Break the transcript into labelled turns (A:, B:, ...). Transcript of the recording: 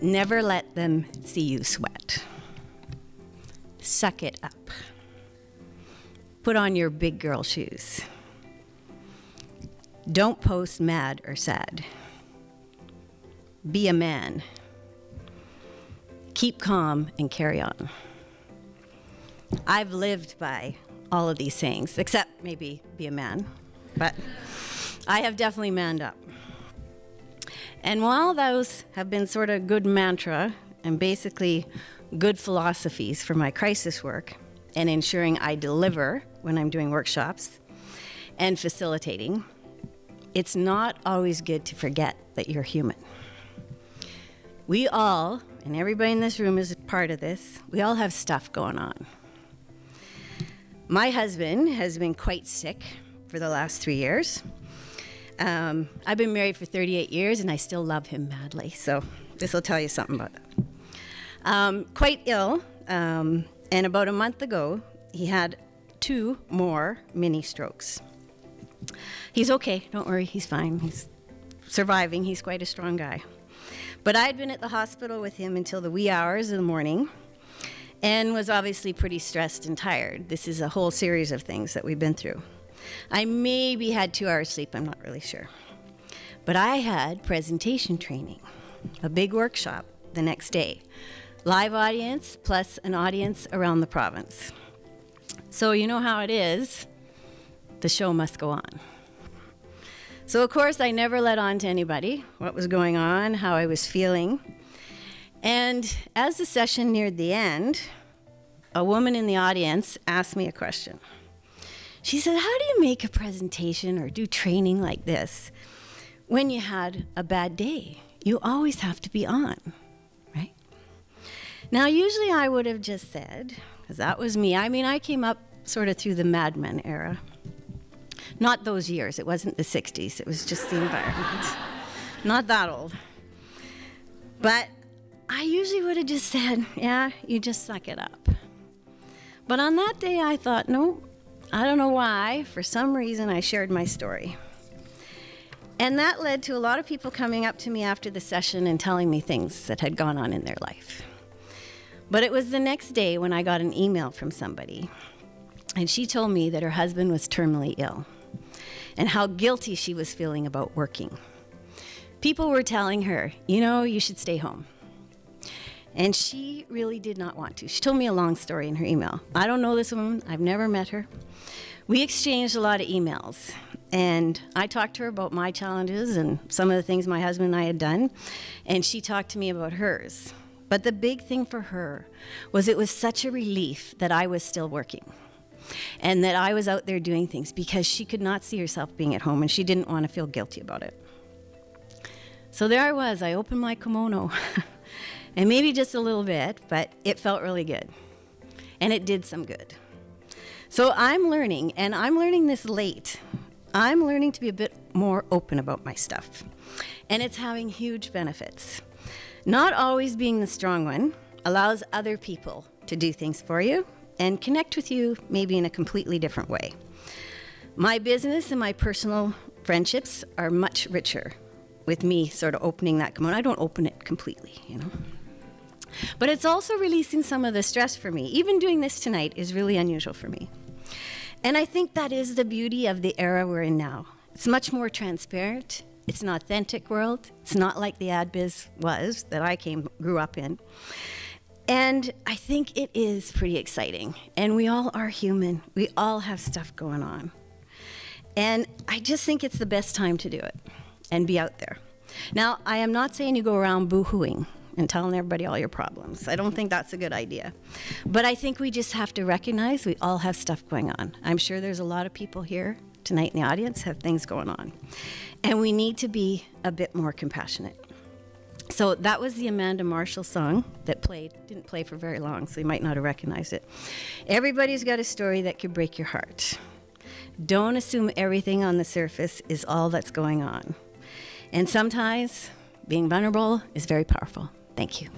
A: Never let them see you sweat. Suck it up. Put on your big girl shoes. Don't post mad or sad. Be a man. Keep calm and carry on. I've lived by all of these sayings, except maybe be a man, but I have definitely manned up. And while those have been sort of good mantra and basically good philosophies for my crisis work and ensuring I deliver when I'm doing workshops and facilitating, it's not always good to forget that you're human. We all, and everybody in this room is a part of this, we all have stuff going on. My husband has been quite sick for the last 3 years. I've been married for 38 years and I still love him madly, so this will tell you something about that. Quite ill, and about a month ago, he had 2 more mini strokes. He's okay, don't worry, he's fine. He's surviving, he's quite a strong guy. But I'd been at the hospital with him until the wee hours of the morning and was obviously pretty stressed and tired. This is a whole series of things that we've been through. I maybe had 2 hours sleep, I'm not really sure. But I had presentation training, a big workshop the next day. Live audience plus an audience around the province. So you know how it is, the show must go on. So of course I never let on to anybody what was going on, how I was feeling. And as the session neared the end, a woman in the audience asked me a question. She said, how do you make a presentation or do training like this when you had a bad day? You always have to be on, right? Now, usually I would have just said, because that was me. I mean, I came up sort of through the Mad Men era. Not those years. It wasn't the 60s. It was just the environment. Not that old. But I usually would have just said, yeah, you just suck it up. But on that day, I thought, no, I don't know why. For some reason, I shared my story. And that led to a lot of people coming up to me after the session and telling me things that had gone on in their life. But it was the next day when I got an email from somebody. And she told me that her husband was terminally ill and how guilty she was feeling about working. People were telling her, you know, you should stay home. And she really did not want to. She told me a long story in her email. I don't know this woman. I've never met her. We exchanged a lot of emails. And I talked to her about my challenges and some of the things my husband and I had done. And she talked to me about hers. But the big thing for her was it was such a relief that I was still working and that I was out there doing things because she could not see herself being at home and she didn't want to feel guilty about it. So there I was. I opened my kimono. And maybe just a little bit, but it felt really good. And it did some good. So I'm learning, and I'm learning this late. I'm learning to be a bit more open about my stuff. And it's having huge benefits. Not always being the strong one allows other people to do things for you and connect with you maybe in a completely different way. My business and my personal friendships are much richer with me sort of opening that kimono. I don't open it completely, you know. But it's also releasing some of the stress for me. Even doing this tonight is really unusual for me. And I think that is the beauty of the era we're in now. It's much more transparent. It's an authentic world. It's not like the ad biz was that I grew up in. And I think it is pretty exciting. And we all are human. We all have stuff going on. And I just think it's the best time to do it and be out there. Now, I am not saying you go around boo-hooing and telling everybody all your problems. I don't think that's a good idea. But I think we just have to recognize we all have stuff going on. I'm sure there's a lot of people here tonight in the audience have things going on. And we need to be a bit more compassionate. So that was the Amanda Marshall song that played. Didn't play for very long, so you might not have recognized it. Everybody's got a story that could break your heart. Don't assume everything on the surface is all that's going on. And sometimes being vulnerable is very powerful. Thank you.